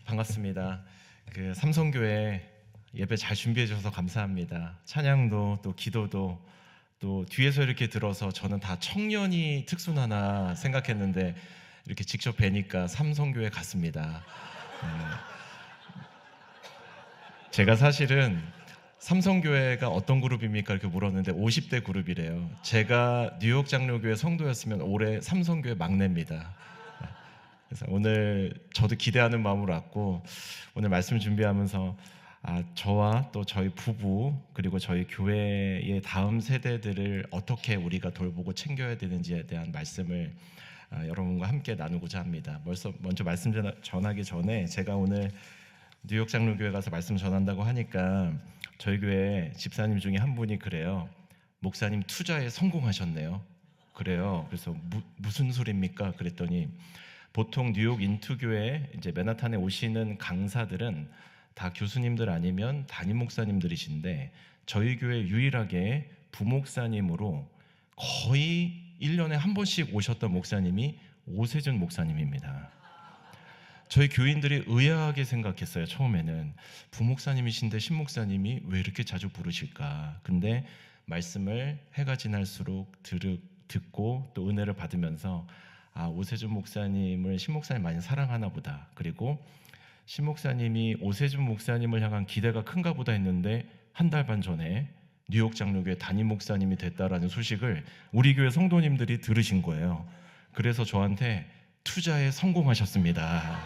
반갑습니다. 삼성교회 예배 잘 준비해 주셔서 감사합니다. 찬양도 또 기도도 또 뒤에서 이렇게 들어서 저는 다 청년이 특수나나 생각했는데 이렇게 직접 뵈니까 삼성교회 같습니다. 제가 사실은 삼성교회가 어떤 그룹입니까? 이렇게 물었는데 50대 그룹이래요. 제가 뉴욕 장로교회 성도였으면 올해 삼성교회 막내입니다. 그래서 오늘 저도 기대하는 마음으로 왔고, 오늘 말씀 준비하면서 저와 또 저희 부부 그리고 저희 교회의 다음 세대들을 어떻게 우리가 돌보고 챙겨야 되는지에 대한 말씀을 여러분과 함께 나누고자 합니다. 먼저 말씀 전하기 전에 제가 오늘 뉴욕 장로교회 가서 말씀 전한다고 하니까 저희 교회 집사님 중에 한 분이 그래요. 목사님 투자에 성공하셨네요. 그래요. 그래서 무슨 소리입니까? 그랬더니 보통 뉴욕 인투교회 이제 맨하탄에 오시는 강사들은 다 교수님들 아니면 담임 목사님들이신데 저희 교회 유일하게 부목사님으로 거의 1년에 한 번씩 오셨던 목사님이 오세준 목사님입니다. 저희 교인들이 의아하게 생각했어요. 처음에는 부목사님이신데 신목사님이 왜 이렇게 자주 부르실까? 근데 말씀을 해가 지날수록 듣고 또 은혜를 받으면서 오세준 목사님을 신목사님 많이 사랑하나 보다. 그리고 신목사님이 오세준 목사님을 향한 기대가 큰가 보다 했는데 한 달 반 전에 뉴욕 장로교회 담임 목사님이 됐다라는 소식을 우리 교회 성도님들이 들으신 거예요. 그래서 저한테 투자에 성공하셨습니다.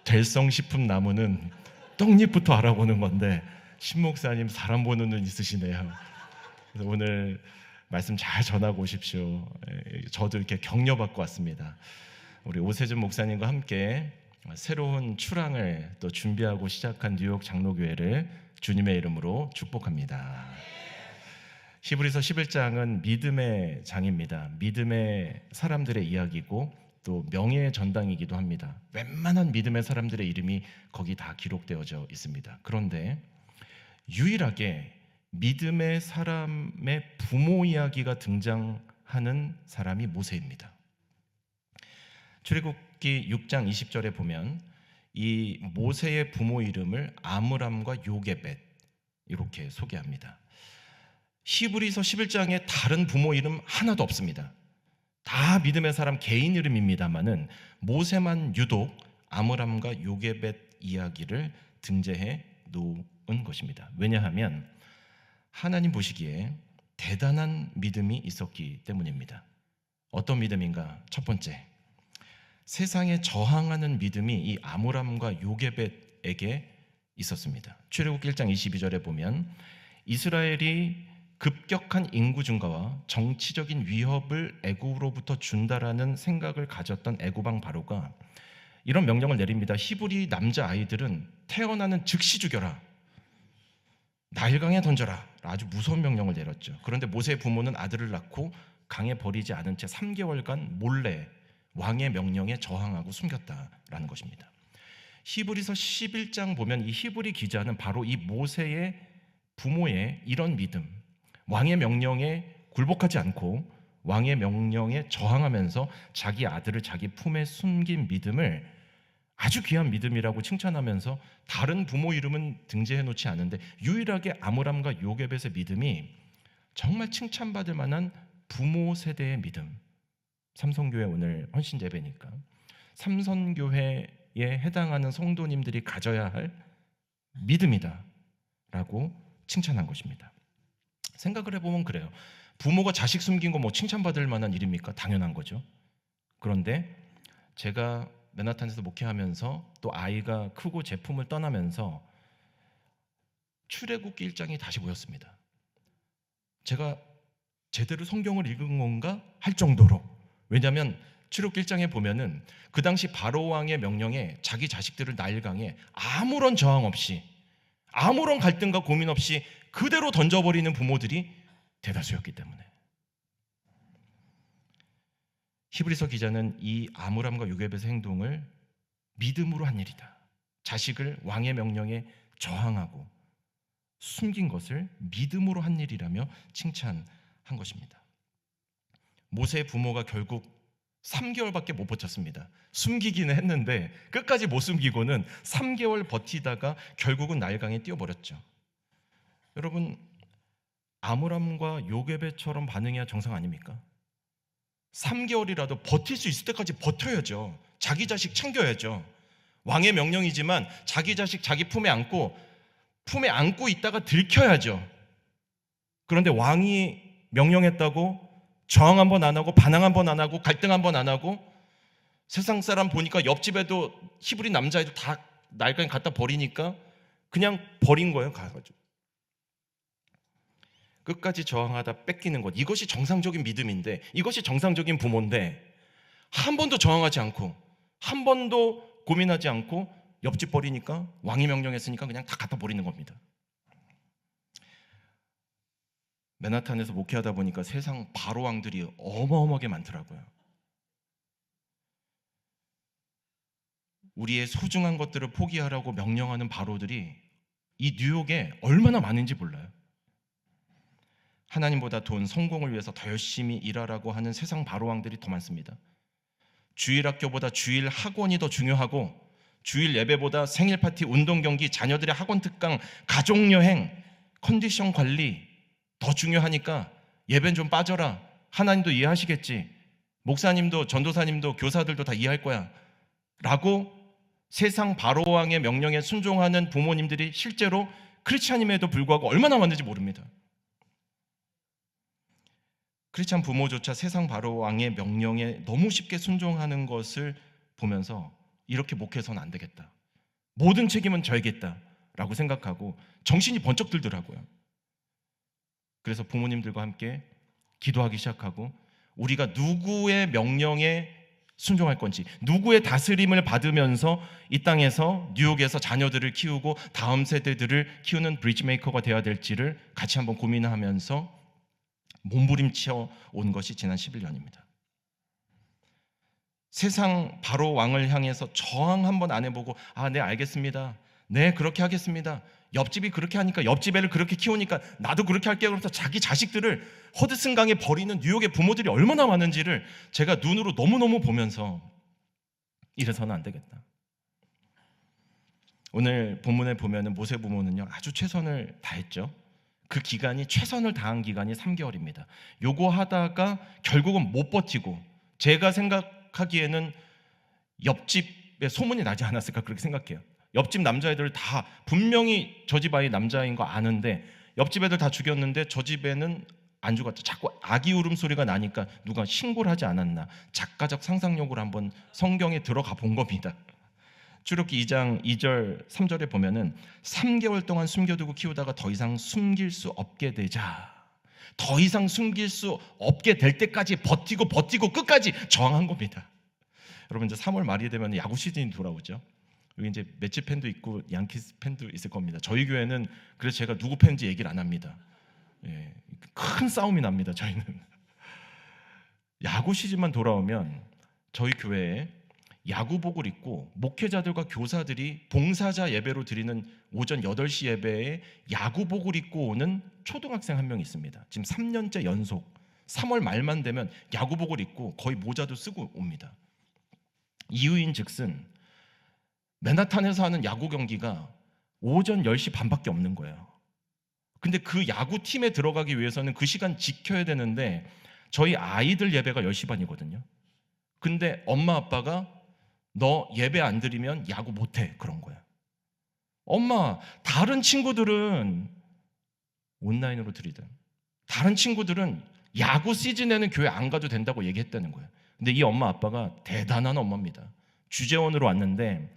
될성식품 나무는 떡잎부터 알아보는 건데 신목사님 사람 보는 눈 있으시네요. 그래서 오늘 말씀 잘 전하고 오십시오. 저도 이렇게 격려받고 왔습니다. 우리 오세준 목사님과 함께 새로운 출항을 또 준비하고 시작한 뉴욕 장로교회를 주님의 이름으로 축복합니다. 히브리서 11장은 믿음의 장입니다. 믿음의 사람들의 이야기고 또 명예의 전당이기도 합니다. 웬만한 믿음의 사람들의 이름이 거기 다 기록되어져 있습니다. 그런데 유일하게 믿음의 사람의 부모 이야기가 등장하는 사람이 모세입니다. 출애굽기 6장 20절에 보면 이 모세의 부모 이름을 아므람과 요게벳 이렇게 소개합니다. 히브리서 11장에 다른 부모 이름 하나도 없습니다. 다 믿음의 사람 개인 이름입니다만은 모세만 유독 아므람과 요게벳 이야기를 등재해 놓은 것입니다. 왜냐하면 하나님 보시기에 대단한 믿음이 있었기 때문입니다. 어떤 믿음인가? 첫 번째, 세상에 저항하는 믿음이 이 아므람과 요게벳에게 있었습니다. 출애굽기 1장 22절에 보면 이스라엘이 급격한 인구 증가와 정치적인 위협을 애굽으로부터 준다라는 생각을 가졌던 애굽왕 바로가 이런 명령을 내립니다. 히브리 남자 아이들은 태어나는 즉시 죽여라, 나일강에 던져라, 아주 무서운 명령을 내렸죠. 그런데 모세의 부모는 아들을 낳고 강에 버리지 않은 채 3개월간 몰래 왕의 명령에 저항하고 숨겼다라는 것입니다. 히브리서 11장 보면 이 히브리 기자는 바로 이 모세의 부모의 이런 믿음, 왕의 명령에 굴복하지 않고 왕의 명령에 저항하면서 자기 아들을 자기 품에 숨긴 믿음을 아주 귀한 믿음이라고 칭찬하면서 다른 부모 이름은 등재해 놓지 않은데 유일하게 아므람과 요게벳의 믿음이 정말 칭찬받을 만한 부모 세대의 믿음. 삼성교회 오늘 헌신 예배니까 삼성교회에 해당하는 성도님들이 가져야 할 믿음이다 라고 칭찬한 것입니다. 생각을 해보면 그래요. 부모가 자식 숨긴 거 칭찬받을 만한 일입니까? 당연한 거죠. 그런데 제가 맨하탄에서 목회하면서 또 아이가 크고 제품을 떠나면서 출애굽기 1장이 다시 보였습니다. 제가 제대로 성경을 읽은 건가 할 정도로. 왜냐하면 출애굽기 1장에 보면은 그 당시 바로 왕의 명령에 자기 자식들을 나일강에 아무런 저항 없이 아무런 갈등과 고민 없이 그대로 던져버리는 부모들이 대다수였기 때문에 히브리서 기자는 이 아므람과 요게벳의 행동을 믿음으로 한 일이다. 자식을 왕의 명령에 저항하고 숨긴 것을 믿음으로 한 일이라며 칭찬한 것입니다. 모세의 부모가 결국 3개월밖에 못 버텼습니다. 숨기기는 했는데 끝까지 못 숨기고는 3개월 버티다가 결국은 나일강에 뛰어버렸죠. 여러분, 아므람과 요게벳처럼 반응해야 정상 아닙니까? 3개월이라도 버틸 수 있을 때까지 버텨야죠. 자기 자식 챙겨야죠. 왕의 명령이지만 자기 자식 자기 품에 안고 있다가 들켜야죠. 그런데 왕이 명령했다고 저항 한번 안 하고 반항 한번 안 하고 갈등 한번 안 하고 세상 사람 보니까 옆집에도 히브리 남자애들 다 나일강에 갖다 버리니까 그냥 버린 거예요. 가가지고 끝까지 저항하다 뺏기는 것, 이것이 정상적인 믿음인데, 이것이 정상적인 부모인데 한 번도 저항하지 않고 한 번도 고민하지 않고 옆집 버리니까 왕이 명령했으니까 그냥 다 갖다 버리는 겁니다. 맨하탄에서 목회하다 보니까 세상 바로 왕들이 어마어마하게 많더라고요. 우리의 소중한 것들을 포기하라고 명령하는 바로들이 이 뉴욕에 얼마나 많은지 몰라요. 하나님보다 돈, 성공을 위해서 더 열심히 일하라고 하는 세상 바로왕들이 더 많습니다. 주일 학교보다 주일 학원이 더 중요하고, 주일 예배보다 생일 파티, 운동 경기, 자녀들의 학원 특강, 가족 여행, 컨디션 관리 더 중요하니까 예배는 좀 빠져라. 하나님도 이해하시겠지. 목사님도 전도사님도 교사들도 다 이해할 거야. 라고 세상 바로왕의 명령에 순종하는 부모님들이 실제로 크리스찬임에도 불구하고 얼마나 많은지 모릅니다. 크리스찬 부모조차 세상 바로왕의 명령에 너무 쉽게 순종하는 것을 보면서 이렇게 목회해서는 안 되겠다, 모든 책임은 져야겠다라고 생각하고 정신이 번쩍 들더라고요. 그래서 부모님들과 함께 기도하기 시작하고, 우리가 누구의 명령에 순종할 건지, 누구의 다스림을 받으면서 이 땅에서 뉴욕에서 자녀들을 키우고 다음 세대들을 키우는 브리지메이커가 되어야 될지를 같이 한번 고민하면서 몸부림쳐 온 것이 지난 11년입니다. 세상 바로 왕을 향해서 저항 한번 안 해보고, 네 알겠습니다, 네 그렇게 하겠습니다, 옆집이 그렇게 하니까, 옆집 애를 그렇게 키우니까 나도 그렇게 할게요, 그래서 자기 자식들을 허드슨강에 버리는 뉴욕의 부모들이 얼마나 많은지를 제가 눈으로 너무너무 보면서 이래서는 안 되겠다. 오늘 본문에 보면 모세 부모는요 아주 최선을 다했죠. 그 기간이, 최선을 다한 기간이 3개월입니다. 요거 하다가 결국은 못 버티고, 제가 생각하기에는 옆집에 소문이 나지 않았을까 그렇게 생각해요. 옆집 남자애들 다 분명히 저 집 아이 남자인 거 아는데 옆집 애들 다 죽였는데 저 집에는 안 죽었죠. 자꾸 아기 울음소리가 나니까 누가 신고를 하지 않았나, 작가적 상상력으로 한번 성경에 들어가 본 겁니다. 출애굽기 2장 2절 3절에 보면은 3개월 동안 숨겨두고 키우다가 더 이상 숨길 수 없게 되자, 더 이상 숨길 수 없게 될 때까지 버티고 끝까지 저항한 겁니다. 여러분, 이제 3월 말이 되면 야구 시즌이 돌아오죠. 여기 이제 매치 팬도 있고 양키스 팬도 있을 겁니다. 저희 교회는 그래서 제가 누구 팬인지 얘기를 안 합니다. 큰 싸움이 납니다. 저희는 야구 시즌만 돌아오면 저희 교회에 야구복을 입고 목회자들과 교사들이 봉사자 예배로 드리는 오전 8시 예배에 야구복을 입고 오는 초등학생 한 명 있습니다. 지금 3년째 연속 3월 말만 되면 야구복을 입고 거의 모자도 쓰고 옵니다. 이유인 즉슨 맨하탄에서 하는 야구 경기가 오전 10시 반밖에 없는 거예요. 근데 그 야구팀에 들어가기 위해서는 그 시간 지켜야 되는데 저희 아이들 예배가 10시 반이거든요. 근데 엄마 아빠가 너 예배 안 드리면 야구 못해, 그런 거야. 엄마, 다른 친구들은 온라인으로 드리든 다른 친구들은 야구 시즌에는 교회 안 가도 된다고 얘기했다는 거예요. 근데 이 엄마 아빠가 대단한 엄마입니다. 주재원으로 왔는데,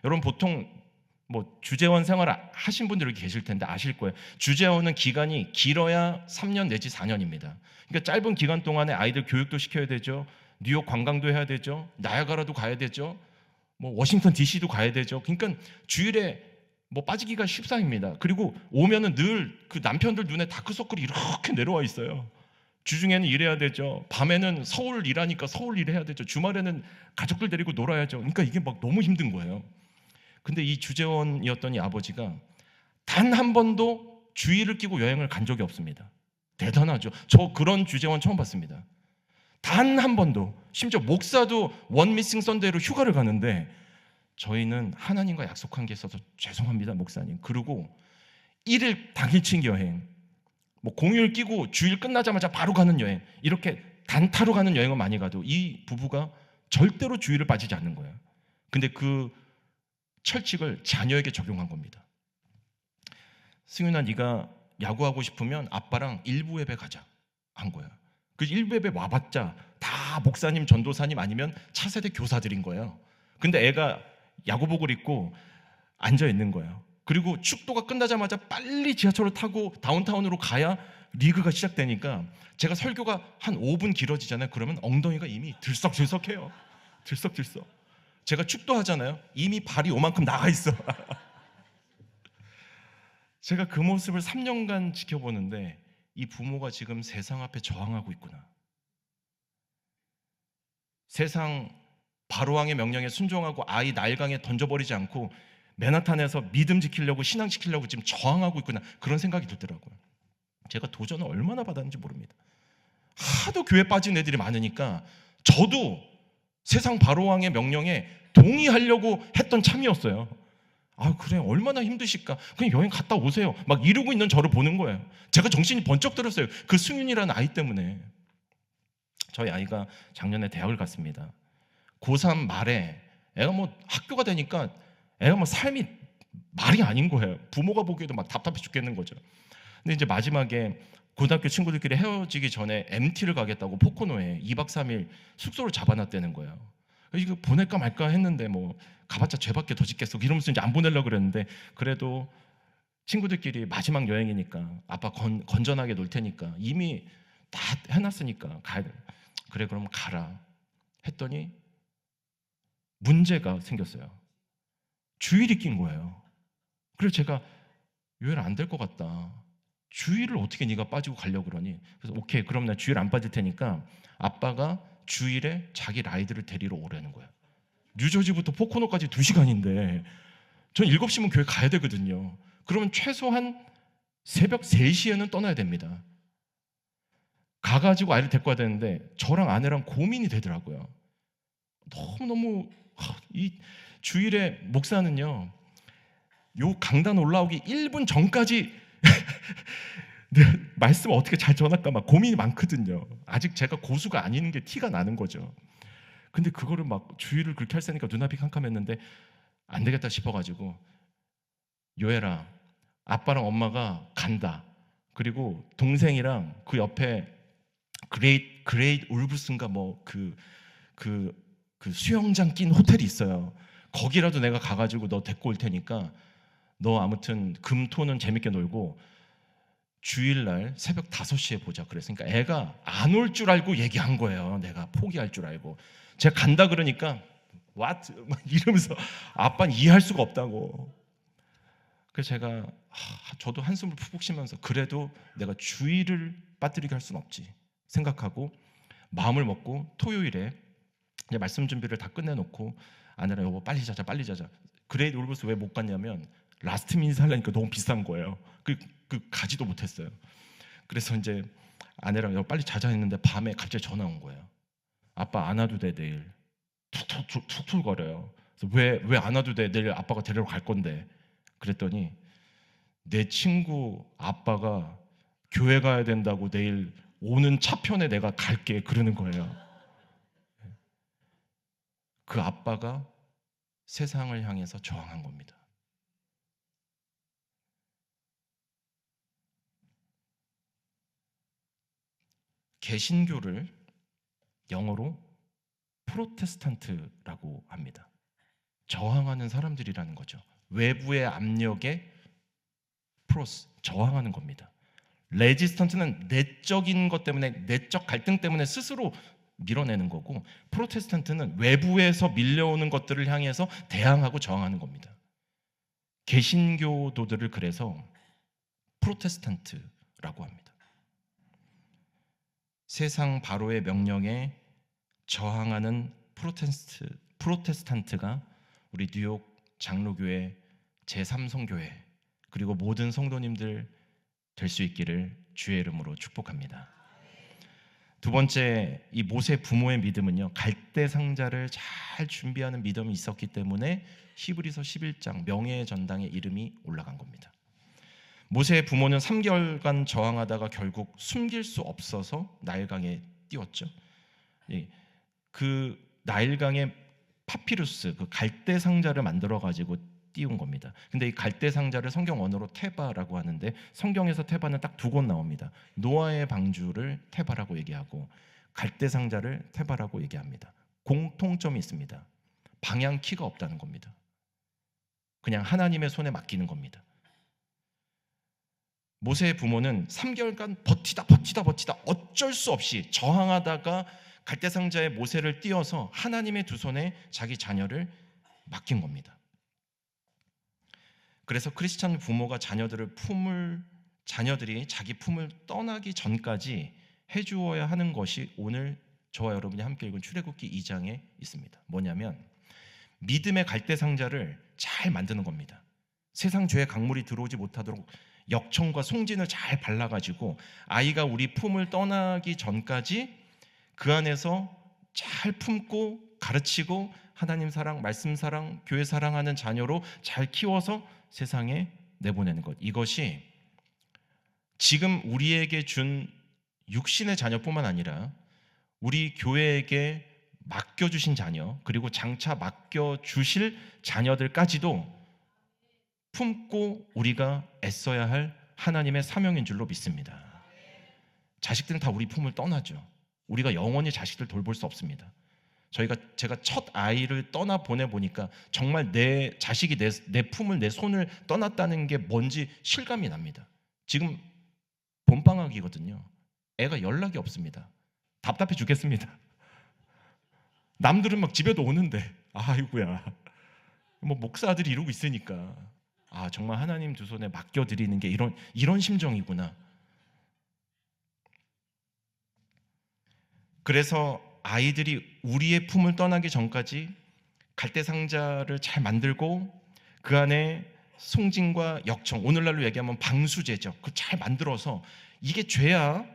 여러분 보통 주재원 생활 하신 분들이 계실 텐데 아실 거예요. 주재원은 기간이 길어야 3년 내지 4년입니다. 그러니까 짧은 기간 동안에 아이들 교육도 시켜야 되죠. 뉴욕 관광도 해야 되죠. 나야가라도 가야 되죠. 워싱턴 DC도 가야 되죠. 그러니까 주일에 빠지기가 십상입니다. 그리고 오면은 늘 그 남편들 눈에 다크서클이 이렇게 내려와 있어요. 주중에는 일해야 되죠. 밤에는 서울 일하니까 서울 일해야 되죠. 주말에는 가족들 데리고 놀아야죠. 그러니까 이게 너무 힘든 거예요. 근데 이 주재원이었던 이 아버지가 단 한 번도 주일을 끼고 여행을 간 적이 없습니다. 대단하죠. 저 그런 주재원 처음 봤습니다. 단 한 번도. 심지어 목사도 원 미싱 선데이로 휴가를 가는데 저희는 하나님과 약속한 게 있어서 죄송합니다 목사님. 그리고 1일 당일치 여행, 뭐 공휴일 끼고 주일 끝나자마자 바로 가는 여행, 이렇게 단타로 가는 여행은 많이 가도 이 부부가 절대로 주일을 빠지지 않는 거예요. 근데 그 철칙을 자녀에게 적용한 겁니다. 승윤아, 네가 야구하고 싶으면 아빠랑 일부 예배 가자 한 거예요. 그 일부 예배 와봤자 다 목사님, 전도사님 아니면 차세대 교사들인 거예요. 근데 애가 야구복을 입고 앉아 있는 거예요. 그리고 축도가 끝나자마자 빨리 지하철을 타고 다운타운으로 가야 리그가 시작되니까 제가 설교가 한 5분 길어지잖아요. 그러면 엉덩이가 이미 들썩들썩해요. 들썩들썩. 제가 축도하잖아요. 이미 발이 요만큼 나가 있어. 제가 그 모습을 3년간 지켜보는데 이 부모가 지금 세상 앞에 저항하고 있구나. 세상 바로왕의 명령에 순종하고 아이 나일강에 던져버리지 않고 맨하탄에서 믿음 지키려고 신앙 지키려고 지금 저항하고 있구나, 그런 생각이 들더라고요. 제가 도전을 얼마나 받았는지 모릅니다. 하도 교회 빠진 애들이 많으니까 저도 세상 바로왕의 명령에 동의하려고 했던 참이었어요. 아 그래, 얼마나 힘드실까, 그냥 여행 갔다 오세요 막 이러고 있는 저를 보는 거예요. 제가 정신이 번쩍 들었어요. 그 승윤이라는 아이 때문에. 저희 아이가 작년에 대학을 갔습니다. 고3 말에 애가 뭐 학교가 되니까 애가 뭐 삶이 말이 아닌 거예요. 부모가 보기에도 막 답답해 죽겠는 거죠. 근데 이제 마지막에 고등학교 친구들끼리 헤어지기 전에 MT를 가겠다고 포코노에 2박 3일 숙소를 잡아놨다는 거예요. 이거 보낼까 말까 했는데 뭐 가봤자 죄밖에 더 짓겠어 이러면서 이제 안 보내려고 그랬는데, 그래도 친구들끼리 마지막 여행이니까 아빠 건전하게 놀 테니까 이미 다 해놨으니까 가야 돼. 그래 그럼 가라 했더니 문제가 생겼어요. 주일이 낀 거예요. 그래서 제가 요일 안 될 것 같다. 주일을 어떻게 네가 빠지고 가려고 그러니? 그래서 오케이, 그럼 나 주일 안 빠질 테니까 아빠가 주일에 자기 라이드를 데리러 오라는 거예요. 뉴저지부터 포코노까지 2시간인데 전 7시면 교회 가야 되거든요. 그러면 최소한 새벽 3시에는 떠나야 됩니다. 가가지고 아이를 데리고 와야 되는데 저랑 아내랑 고민이 되더라고요. 너무너무 이 주일에 목사는요, 요 강단 올라오기 1분 전까지 말씀 어떻게 잘 전할까 막 고민이 많거든요. 아직 제가 고수가 아닌 게 티가 나는 거죠. 근데 그거를 막 주의를 그렇게 할 세니까 눈앞이 캄캄했는데 안 되겠다 싶어가지고, 요애라 아빠랑 엄마가 간다. 그리고 동생이랑 그 옆에 그레이트 울브스인가 뭐 그 수영장 낀 호텔이 있어요. 거기라도 내가 가가지고 너 데리고 올 테니까 너 아무튼 금토는 재밌게 놀고 주일날 새벽 5시에 보자 그랬으니까 애가 안 올 줄 알고 얘기한 거예요. 내가 포기할 줄 알고. 제가 간다 그러니까 what? 막 이러면서 아빠는 이해할 수가 없다고. 그래서 제가 저도 한숨을 푹푹 쉬면서 그래도 내가 주일을 빠뜨리게 할 수는 없지 생각하고 마음을 먹고 토요일에 이제 말씀 준비를 다 끝내놓고 아내랑 여보 빨리 자자 빨리 자자. 그레이트 울브스 왜 못 갔냐면 라스트 미닛 하려니까 너무 비싼 거예요. 그 가지도 못했어요. 그래서 이제 아내랑 여보 빨리 자자 했는데 밤에 갑자기 전화 온 거예요. 아빠 안 와도 돼 내일. 툭툭 거려요. 그래서 왜 안 와도 돼, 내일 아빠가 데리러 갈 건데. 그랬더니 내 친구 아빠가 교회 가야 된다고 내일 오는 차편에 내가 갈게 그러는 거예요. 그 아빠가 세상을 향해서 저항한 겁니다. 개신교를 영어로 프로테스탄트라고 합니다. 저항하는 사람들이라는 거죠. 외부의 압력에 저항하는 겁니다. 레지스턴트는 내적인 것 때문에, 내적 갈등 때문에 스스로 밀어내는 거고, 프로테스탄트는 외부에서 밀려오는 것들을 향해서 대항하고 저항하는 겁니다. 개신교도들을 그래서 프로테스탄트라고 합니다. 세상 바로의 명령에 저항하는 프로테스탄트가 우리 뉴욕 장로교회 제3성교회 그리고 모든 성도님들 될 수 있기를 주의 이름으로 축복합니다. 두 번째, 이 모세 부모의 믿음은요, 갈대 상자를 잘 준비하는 믿음이 있었기 때문에 히브리서 11장 명예의 전당에 이름이 올라간 겁니다. 모세의 부모는 3개월간 저항하다가 결국 숨길 수 없어서 나일강에 띄웠죠. 그 나일강에 파피루스, 그 갈대 상자를 만들어 가지고 띄운 겁니다. 근데 이 갈대 상자를 성경 언어로 테바라고 하는데, 성경에서 테바는 딱 두 곳 나옵니다. 노아의 방주를 테바라고 얘기하고 갈대 상자를 테바라고 얘기합니다. 공통점이 있습니다. 방향 키가 없다는 겁니다. 그냥 하나님의 손에 맡기는 겁니다. 모세의 부모는 3개월간 버티다 어쩔 수 없이 저항하다가 갈대 상자에 모세를 띄워서 하나님의 두 손에 자기 자녀를 맡긴 겁니다. 그래서 크리스찬 부모가 자녀들이 자기 품을 떠나기 전까지 해주어야 하는 것이 오늘 저와 여러분이 함께 읽은 출애굽기 2장에 있습니다. 뭐냐면 믿음의 갈대 상자를 잘 만드는 겁니다. 세상 죄의 강물이 들어오지 못하도록 역청과 송진을 잘 발라가지고 아이가 우리 품을 떠나기 전까지 그 안에서 잘 품고 가르치고 하나님 사랑, 말씀 사랑, 교회 사랑하는 자녀로 잘 키워서 세상에 내보내는 것. 이것이 지금 우리에게 준 육신의 자녀뿐만 아니라 우리 교회에게 맡겨주신 자녀, 그리고 장차 맡겨주실 자녀들까지도 품고 우리가 애써야 할 하나님의 사명인 줄로 믿습니다. 자식들은 다 우리 품을 떠나죠. 우리가 영원히 자식들 돌볼 수 없습니다. 제가 첫 아이를 떠나 보내보니까 정말 내 자식이 내 품을, 내 손을 떠났다는 게 뭔지 실감이 납니다. 지금 봄방학이거든요. 애가 연락이 없습니다. 답답해 죽겠습니다. 남들은 막 집에도 오는데 아이고야, 뭐 목사들이 이러고 있으니까 정말 하나님 두 손에 맡겨드리는 게 이런 심정이구나. 그래서 아이들이 우리의 품을 떠나기 전까지 갈대 상자를 잘 만들고 그 안에 송진과 역청, 오늘날로 얘기하면 방수제죠. 그 잘 만들어서 이게 죄야.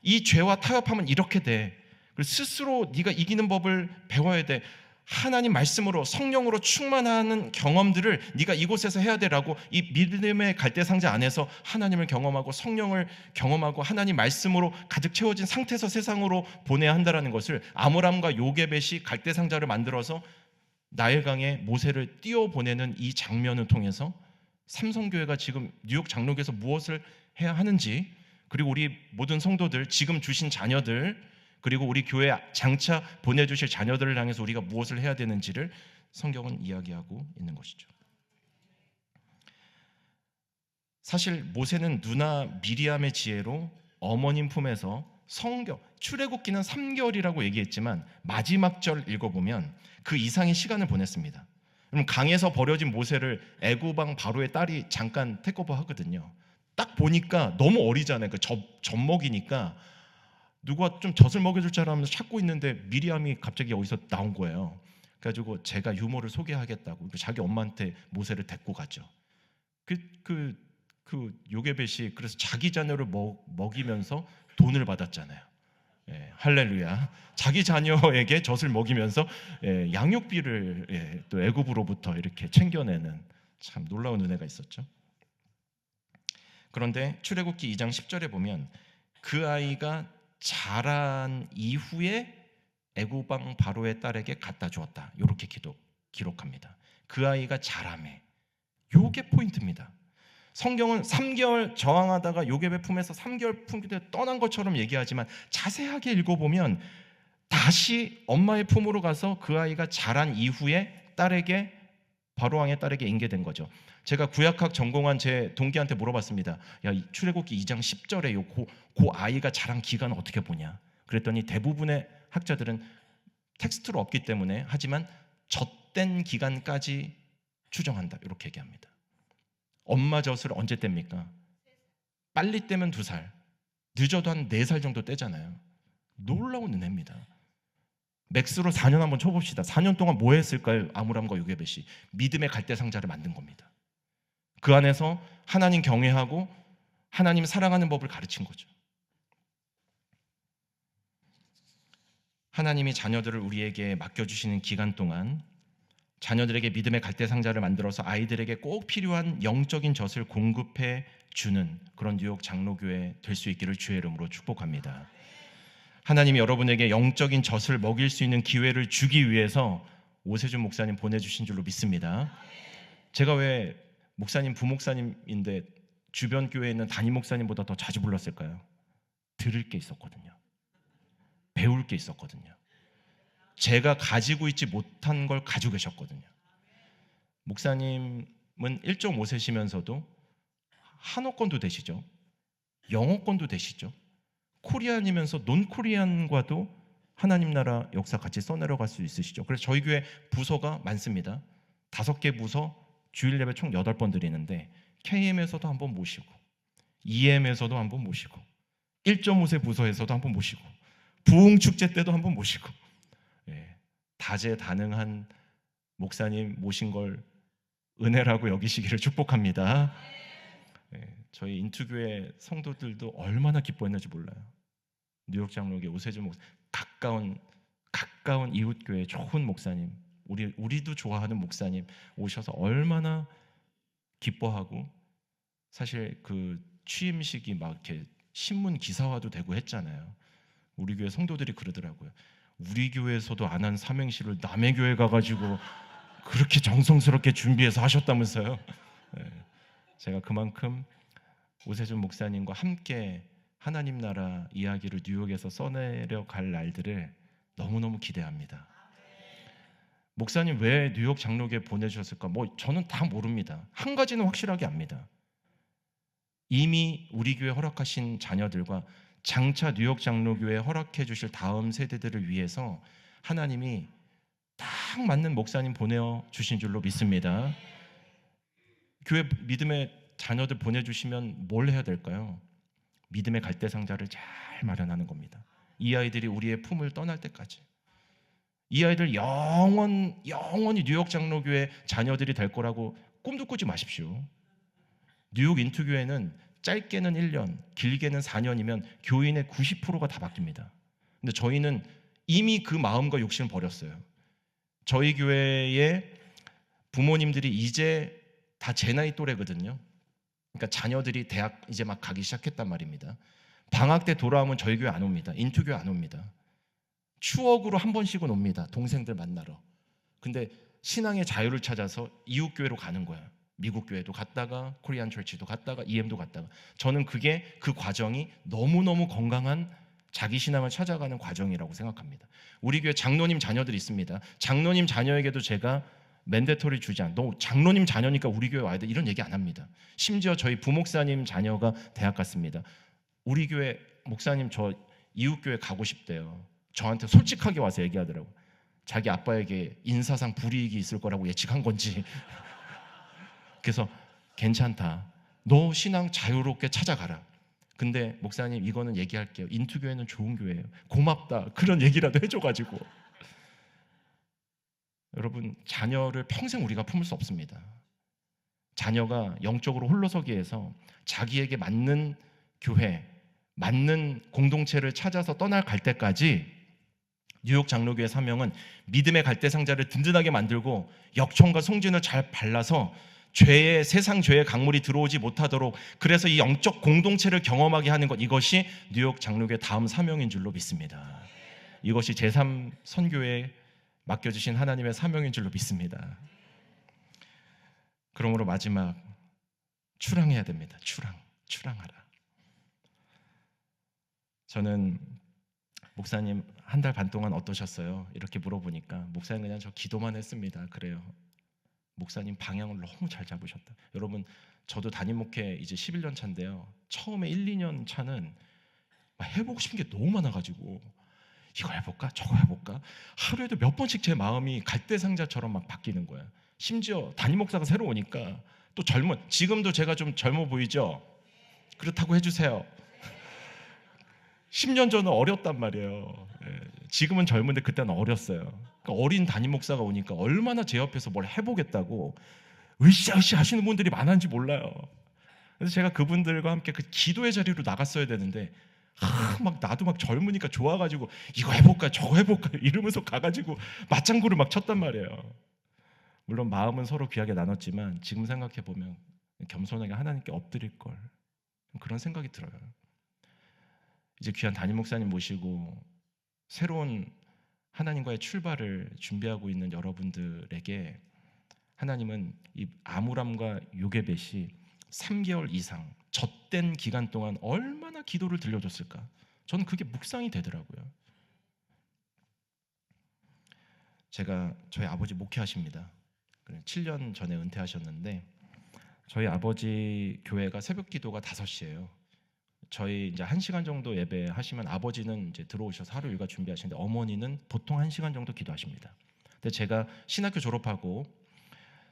이 죄와 타협하면 이렇게 돼. 그리고 스스로 네가 이기는 법을 배워야 돼. 하나님 말씀으로 성령으로 충만하는 경험들을 네가 이곳에서 해야 되라고, 이 믿음의 갈대 상자 안에서 하나님을 경험하고 성령을 경험하고 하나님 말씀으로 가득 채워진 상태에서 세상으로 보내야 한다는 것을 아므람과 요게벳이 갈대 상자를 만들어서 나일강에 모세를 띄워 보내는 이 장면을 통해서 삼성교회가 지금 뉴욕 장로교에서 무엇을 해야 하는지, 그리고 우리 모든 성도들, 지금 주신 자녀들, 그리고 우리 교회 장차 보내주실 자녀들을 향해서 우리가 무엇을 해야 되는지를 성경은 이야기하고 있는 것이죠. 사실 모세는 누나 미리암의 지혜로 어머님 품에서 출애굽기는 3개월이라고 얘기했지만 마지막 절 읽어보면 그 이상의 시간을 보냈습니다. 그럼 강에서 버려진 모세를 애굽 왕 바로의 딸이 잠깐 테이크오버 하거든요. 딱 보니까 너무 어리잖아요. 그 젖먹이니까 누가 좀 젖을 먹여줄 줄 알았면서 찾고 있는데 미리암이 갑자기 어디서 나온 거예요. 그래가지고 제가 유모를 소개하겠다고 자기 엄마한테 모세를 데리고 가죠. 그 요게벳이 그래서 자기 자녀를 먹이면서 돈을 받았잖아요. 할렐루야. 자기 자녀에게 젖을 먹이면서 양육비를 또 애굽으로부터 이렇게 챙겨내는 참 놀라운 은혜가 있었죠. 그런데 출애굽기 2장 10절에 보면 그 아이가 자란 이후에 애굽 왕 바로의 딸에게 갖다 주었다. 이렇게 기록합니다. 그 아이가 자라매. 요게 포인트입니다. 성경은 3개월 저항하다가 요게벳 품에서 3개월 품기에 떠난 것처럼 얘기하지만 자세하게 읽어보면 다시 엄마의 품으로 가서 그 아이가 자란 이후에 바로 왕의 딸에게 인계된 거죠. 제가 구약학 전공한 제 동기한테 물어봤습니다. 야, 출애굽기 2장 10절에 그 아이가 자란 기간을 어떻게 보냐. 그랬더니 대부분의 학자들은 텍스트로 없기 때문에 하지만 젖된 기간까지 추정한다. 이렇게 얘기합니다. 엄마 젖을 언제 뗍니까? 빨리 떼면 2살, 늦어도 한 4살 정도 떼잖아요. 놀라운 은혜입니다. 맥스로 4년 한번 쳐봅시다. 4년 동안 뭐 했을까요? 아므람과 요게벳이 믿음의 갈대 상자를 만든 겁니다. 그 안에서 하나님 경외하고 하나님 사랑하는 법을 가르친 거죠. 하나님이 자녀들을 우리에게 맡겨주시는 기간 동안 자녀들에게 믿음의 갈대 상자를 만들어서 아이들에게 꼭 필요한 영적인 젖을 공급해 주는 그런 뉴욕 장로교회 될 수 있기를 주의 이름으로 축복합니다. 하나님이 여러분에게 영적인 젖을 먹일 수 있는 기회를 주기 위해서 오세준 목사님 보내주신 줄로 믿습니다. 제가 왜 목사님 부목사님인데 주변 교회에 있는 담임 목사님보다 더 자주 불렀을까요? 들을 게 있었거든요. 배울 게 있었거든요. 제가 가지고 있지 못한 걸 가지고 계셨거든요. 목사님은 1.5세시면서도 한어권도 되시죠. 영어권도 되시죠. 코리안이면서 논코리안과도 하나님 나라 역사 같이 써내려갈 수 있으시죠. 그래서 저희 교회 부서가 많습니다. 5개 부서 주일 예배 총 8번 드리는데 KM에서도 한번 모시고 EM에서도 한번 모시고 1.5세 부서에서도 한번 모시고 부흥축제 때도 한번 모시고 다재다능한 목사님 모신 걸 은혜라고 여기시기를 축복합니다. 저희 인투교회 성도들도 얼마나 기뻐했는지 몰라요. 뉴욕 장로교 오세준 목사 가까운 이웃교회 좋은 목사님 우리도 좋아하는 목사님 오셔서 얼마나 기뻐하고 사실 그 취임식이 막 이렇게 신문 기사화도 되고 했잖아요. 우리 교회 성도들이 그러더라고요. 우리 교회에서도 안 한 삼행시를 남의 교회 가가지고 그렇게 정성스럽게 준비해서 하셨다면서요. 제가 그만큼 오세준 목사님과 함께 하나님 나라 이야기를 뉴욕에서 써내려 갈 날들을 너무너무 기대합니다. 목사님 왜 뉴욕 장로교회 보내주셨을까? 저는 다 모릅니다. 한 가지는 확실하게 압니다. 이미 우리 교회 허락하신 자녀들과 장차 뉴욕 장로교회 허락해 주실 다음 세대들을 위해서 하나님이 딱 맞는 목사님 보내주신 줄로 믿습니다. 교회 믿음의 자녀들 보내주시면 뭘 해야 될까요? 믿음의 갈대 상자를 잘 마련하는 겁니다. 이 아이들이 우리의 품을 떠날 때까지 이 아이들 영원히 뉴욕 장로교회 자녀들이 될 거라고 꿈도 꾸지 마십시오. 뉴욕 인투교회는 짧게는 1년, 길게는 4년이면 교인의 90%가 다 바뀝니다. 근데 저희는 이미 그 마음과 욕심을 버렸어요. 저희 교회의 부모님들이 이제 다 제 나이 또래거든요. 그러니까 자녀들이 대학 이제 막 가기 시작했단 말입니다. 방학 때 돌아오면 저희 교회 안 옵니다. 인투교회 안 옵니다. 추억으로 한 번씩은 옵니다. 동생들 만나러. 근데 신앙의 자유를 찾아서 이웃 교회로 가는 거야. 미국 교회도 갔다가 코리안 철치도 갔다가 EM도 갔다가 저는 그 과정이 너무너무 건강한 자기 신앙을 찾아가는 과정이라고 생각합니다. 우리 교회 장로님 자녀들이 있습니다. 장로님 자녀에게도 제가 맨데토리 주지 않아. 너 장로님 자녀니까 우리 교회 와야 돼. 이런 얘기 안 합니다. 심지어 저희 부목사님 자녀가 대학 갔습니다. 우리 교회 목사님 저 이웃 교회 가고 싶대요. 저한테 솔직하게 와서 얘기하더라고. 자기 아빠에게 인사상 불이익이 있을 거라고 예측한 건지. 그래서 괜찮다. 너 신앙 자유롭게 찾아가라. 근데 목사님 이거는 얘기할게요. 인투교회는 좋은 교회예요. 고맙다. 그런 얘기라도 해줘가지고. 여러분 자녀를 평생 우리가 품을 수 없습니다. 자녀가 영적으로 홀로서기에서 자기에게 맞는 교회, 맞는 공동체를 찾아서 갈 때까지 뉴욕 장로교회 사명은 믿음의 갈대 상자를 든든하게 만들고 역청과 송진을 잘 발라서 세상 죄의 강물이 들어오지 못하도록 그래서 이 영적 공동체를 경험하게 하는 것 이것이 뉴욕 장로교회 다음 사명인 줄로 믿습니다. 이것이 제3 선교에 맡겨주신 하나님의 사명인 줄로 믿습니다. 그러므로 마지막 출항해야 됩니다. 출항하라. 저는 목사님 한 달 반 동안 어떠셨어요? 이렇게 물어보니까 목사님 그냥 저 기도만 했습니다. 그래요. 목사님 방향을 너무 잘 잡으셨다. 여러분 저도 담임 목회 이제 11년 차인데요. 처음에 1, 2년 차는 해보고 싶은 게 너무 많아가지고 이거 해볼까? 저거 해볼까? 하루에도 몇 번씩 제 마음이 갈대 상자처럼 막 바뀌는 거야. 심지어 담임 목사가 새로 오니까 또 지금도 제가 좀 젊어 보이죠? 그렇다고 해주세요. 10년 전은 어렸단 말이에요. 지금은 젊은데 그때는 어렸어요. 그러니까 어린 담임 목사가 오니까 얼마나 제 옆에서 뭘 해보겠다고 으쌰으쌰 하시는 분들이 많은지 몰라요. 그래서 제가 그분들과 함께 그 기도의 자리로 나갔어야 되는데 막 나도 막 젊으니까 좋아가지고 이거 해볼까 저거 해볼까 이러면서 가가지고 맞장구를 막 쳤단 말이에요. 물론 마음은 서로 귀하게 나눴지만 지금 생각해 보면 겸손하게 하나님께 엎드릴 걸, 그런 생각이 들어요. 이제 귀한 담임 목사님 모시고 새로운 하나님과의 출발을 준비하고 있는 여러분들에게 하나님은 이 암울함과 요괴벳이 3개월 이상 젖된 기간 동안 얼마나 기도를 들려줬을까? 저는 그게 묵상이 되더라고요. 제가 저희 아버지 목회하십니다. 7년 전에 은퇴하셨는데 저희 아버지 교회가 새벽 기도가 5시예요. 저희 이제 1시간 정도 예배하시면 아버지는 이제 들어오셔서 하루 일과 준비하시는데 어머니는 보통 1시간 정도 기도하십니다. 근데 제가 신학교 졸업하고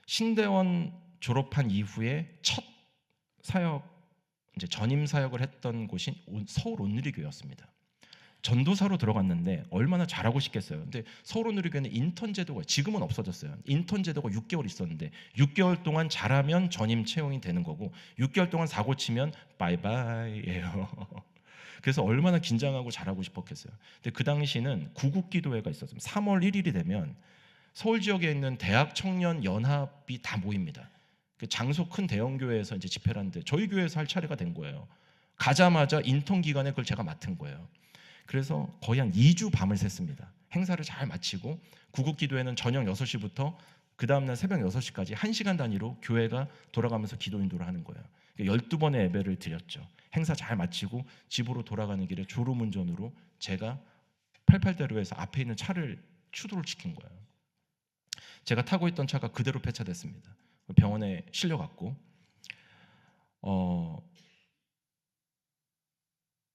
신대원 졸업한 이후에 첫 사역, 이제 전임 사역을 했던 곳이 서울 온누리교회였습니다. 전도사로 들어갔는데 얼마나 잘하고 싶겠어요. 근데 서울 온누리교회는 인턴 제도가 지금은 없어졌어요. 인턴 제도가 6개월 있었는데 6개월 동안 잘하면 전임 채용이 되는 거고 6개월 동안 사고 치면 바이바이예요. 그래서 얼마나 긴장하고 잘하고 싶었겠어요. 근데 그 당시는 구국기도회가 있었습니다. 3월 1일이 되면 서울 지역에 있는 대학 청년 연합이 다 모입니다. 그 장소 큰 대형 교회에서 이제 집회를 하는데 저희 교회에서 할 차례가 된 거예요. 가자마자 인턴 기간에 그걸 제가 맡은 거예요. 그래서 거의 한 2주 밤을 샜습니다. 행사를 잘 마치고 구국기도회는 저녁 6시부터 그 다음날 새벽 6시까지 1시간 단위로 교회가 돌아가면서 기도 인도를 하는 거예요. 12번의 예배를 드렸죠. 행사 잘 마치고 집으로 돌아가는 길에 졸음운전으로 제가 88대로에서 앞에 있는 차를 추돌을 시킨 거예요. 제가 타고 있던 차가 그대로 폐차됐습니다. 병원에 실려갔고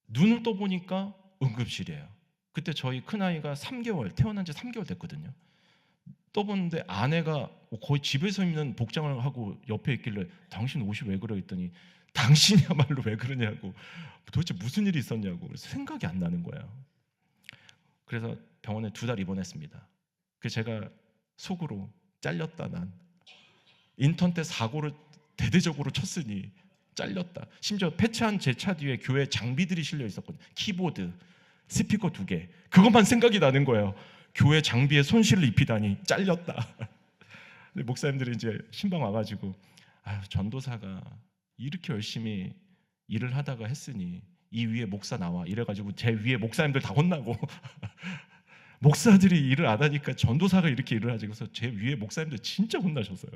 눈을 떠보니까 응급실이에요. 그때 저희 큰아이가 3개월, 태어난 지 3개월 됐거든요. 떠보는데 아내가 거의 집에서 입는 복장을 하고 옆에 있길래 당신 옷이 왜 그래 했더니 당신이야말로 왜 그러냐고, 도대체 무슨 일이 있었냐고. 그래서 생각이 안 나는 거예요. 그래서 병원에 2달 입원했습니다. 그래서 제가 속으로 잘렸다, 난 인턴 때 사고를 대대적으로 쳤으니 잘렸다. 심지어 폐차한 제 차 뒤에 교회 장비들이 실려 있었거든요. 키보드, 스피커 2개. 그것만 생각이 나는 거예요. 교회 장비에 손실을 입히다니 잘렸다. 근데 목사님들이 이제 신방 와가지고 전도사가 이렇게 열심히 일을 하다가 했으니 이 위에 목사 나와 이래가지고 제 위에 목사님들 다 혼나고 목사들이 일을 안 하니까 전도사가 이렇게 일을 하지. 그래서 제 위에 목사님들 진짜 혼나셨어요.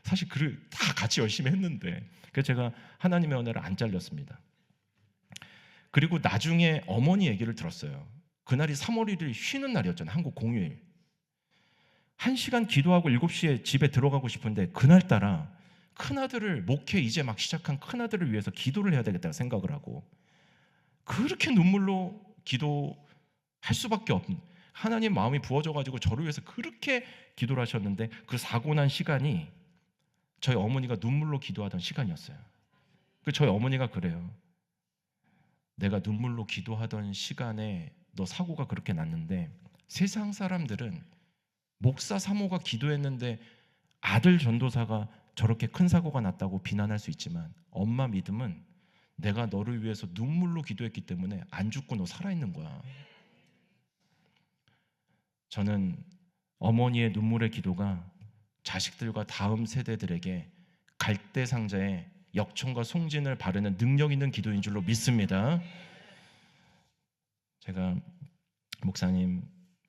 사실 그를 다 같이 열심히 했는데. 그래서 제가 하나님의 은혜를 안 잘렸습니다. 그리고 나중에 어머니 얘기를 들었어요. 그날이 3월 1일 쉬는 날이었잖아요. 한국 공휴일. 1시간 기도하고 7시에 집에 들어가고 싶은데 그날따라 큰아들을, 목회 이제 막 시작한 큰아들을 위해서 기도를 해야 되겠다고 생각을 하고 그렇게 눈물로 기도할 수밖에 없는, 하나님 마음이 부어져가지고 저를 위해서 그렇게 기도를 하셨는데 그 사고 난 시간이 저희 어머니가 눈물로 기도하던 시간이었어요. 저희 어머니가 그래요. 내가 눈물로 기도하던 시간에 너 사고가 그렇게 났는데 세상 사람들은 목사 사모가 기도했는데 아들 전도사가 저렇게 큰 사고가 났다고 비난할 수 있지만 엄마 믿음은 내가 너를 위해서 눈물로 기도했기 때문에 안 죽고 너 살아있는 거야. 저는 어머니의 눈물의 기도가 자식들과 다음 세대들에게 갈대 상자에 역청과 송진을 바르는 능력 있는 기도인 줄로 믿습니다. 제가 목사님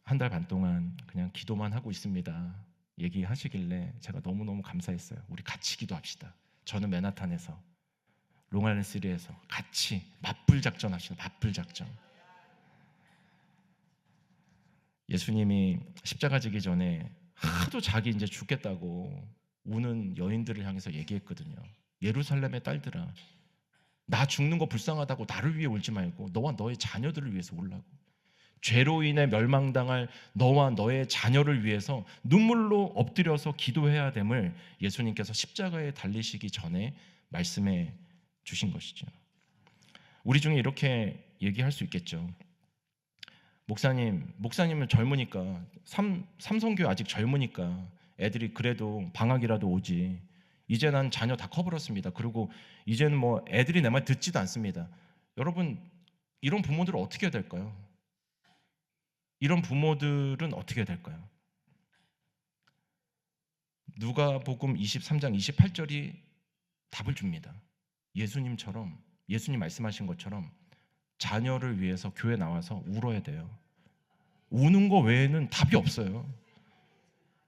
1달 반 동안 그냥 기도만 하고 있습니다 얘기하시길래 제가 너무너무 감사했어요. 우리 같이 기도합시다. 저는 맨하탄에서, 롱아일랜드 3에서 같이 맞불 작전 합시다. 맞불 작전. 예수님이 십자가 지기 전에 하도 자기 이제 죽겠다고 우는 여인들을 향해서 얘기했거든요. 예루살렘의 딸들아, 나 죽는 거 불쌍하다고 나를 위해 울지 말고 너와 너의 자녀들을 위해서 울라고. 죄로 인해 멸망당할 너와 너의 자녀를 위해서 눈물로 엎드려서 기도해야 됨을 예수님께서 십자가에 달리시기 전에 말씀해 주신 것이죠. 우리 중에 이렇게 얘기할 수 있겠죠. 목사님은 젊으니까, 삼성교회 아직 젊으니까 애들이 그래도 방학이라도 오지. 이제 난 자녀 다 커버렸습니다. 그리고 이제는 뭐 애들이 내 말 듣지도 않습니다. 여러분, 이런 부모들은 어떻게 해야 될까요? 이런 부모들은 어떻게 해야 될까요? 누가복음 23장 28절이 답을 줍니다. 예수님처럼, 예수님 말씀하신 것처럼 자녀를 위해서 교회 나와서 울어야 돼요. 우는 거 외에는 답이 없어요.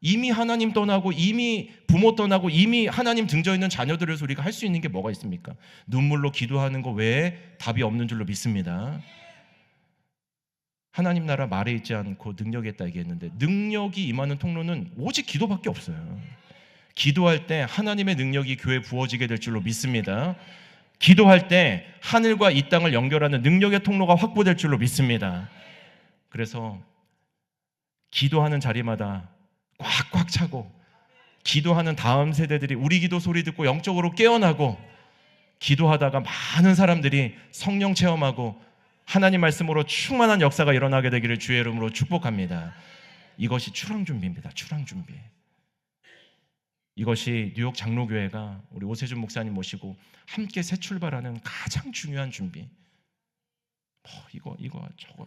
이미 하나님 떠나고 이미 부모 떠나고 이미 하나님 등져 있는 자녀들을 위해서 우리가 할 수 있는 게 뭐가 있습니까? 눈물로 기도하는 거 외에 답이 없는 줄로 믿습니다. 하나님 나라 말에 있지 않고 능력에 있다 얘기했는데, 능력이 임하는 통로는 오직 기도밖에 없어요. 기도할 때 하나님의 능력이 교회에 부어지게 될 줄로 믿습니다. 기도할 때 하늘과 이 땅을 연결하는 능력의 통로가 확보될 줄로 믿습니다. 그래서 기도하는 자리마다 꽉꽉 차고, 기도하는 다음 세대들이 우리 기도 소리 듣고 영적으로 깨어나고, 기도하다가 많은 사람들이 성령 체험하고 하나님 말씀으로 충만한 역사가 일어나게 되기를 주의 이름으로 축복합니다. 이것이 출항 준비입니다. 출항 준비. 이것이 뉴욕 장로교회가 우리 오세준 목사님 모시고 함께 새 출발하는 가장 중요한 준비. 이거 저거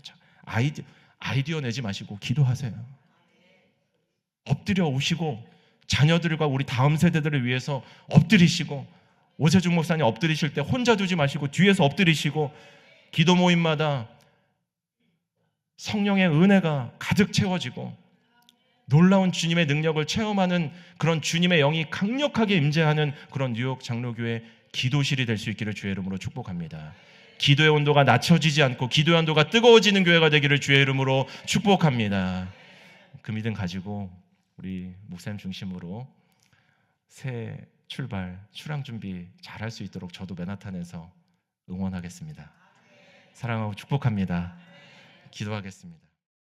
아이디어 내지 마시고 기도하세요. 엎드려 오시고 자녀들과 우리 다음 세대들을 위해서 엎드리시고, 오세준 목사님 엎드리실 때 혼자 두지 마시고 뒤에서 엎드리시고, 기도 모임마다 성령의 은혜가 가득 채워지고 놀라운 주님의 능력을 체험하는 그런 주님의 영이 강력하게 임재하는 그런 뉴욕 장로교회 기도실이 될 수 있기를 주의 이름으로 축복합니다. 기도의 온도가 낮춰지지 않고 기도의 온도가 뜨거워지는 교회가 되기를 주의 이름으로 축복합니다. 그 믿음 가지고 우리 목사님 중심으로 새 출발, 출항 준비 잘할 수 있도록 저도 맨하탄에서 응원하겠습니다. 사랑하고 축복합니다. 기도하겠습니다.